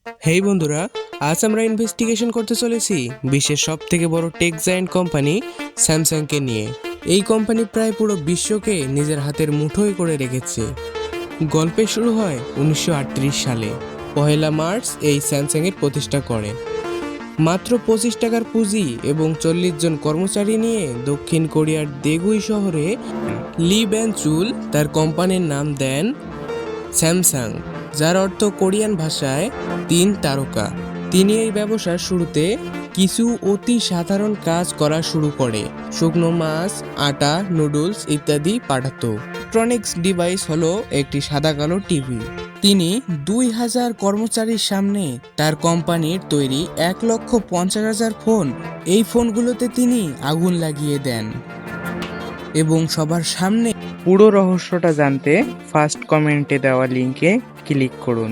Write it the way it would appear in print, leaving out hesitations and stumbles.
হেই বন্ধুরা, আজ আমরা ইনভেস্টিগেশন করতে চলেছি বিশ্বের সব থেকে বড় টেক জায়ান্ট কোম্পানি স্যামসাংকে নিয়ে। এই কোম্পানি প্রায় পুরো বিশ্বকে নিজের হাতের মুঠোয় করে রেখেছে। গল্পে শুরু হয় 1938 সালে। 1 মার্চ এই স্যামসাংয়ের প্রতিষ্ঠা করে। মাত্র 25 টাকার পুঁজি এবং 40 জন কর্মচারী নিয়ে দক্ষিণ কোরিয়ার দেগুই শহরে লি ব্যান চুল তার কোম্পানির নাম দেন স্যামসাং, যার অর্থ কোরিয়ান ভাষায় 3 তারকা। তিনি এই ব্যবসার শুরুতে কিছু অতি সাধারণ কাজ করা শুরু করে, শুকনো মাছ, আটা, নুডলস ইত্যাদি পাঠাতো। ইলেকট্রনিক্স ডিভাইস হলো একটি সাদা কালো টিভি। তিনি 2000 কর্মচারীর সামনে তার কোম্পানির তৈরি 1,50,000 ফোন, এই ফোনগুলোতে তিনি আগুন লাগিয়ে দেন এবং সবার সামনে। পুরো রহস্যটা জানতে ফার্স্ট কমেন্টে দেওয়া লিংকে ক্লিক করুন।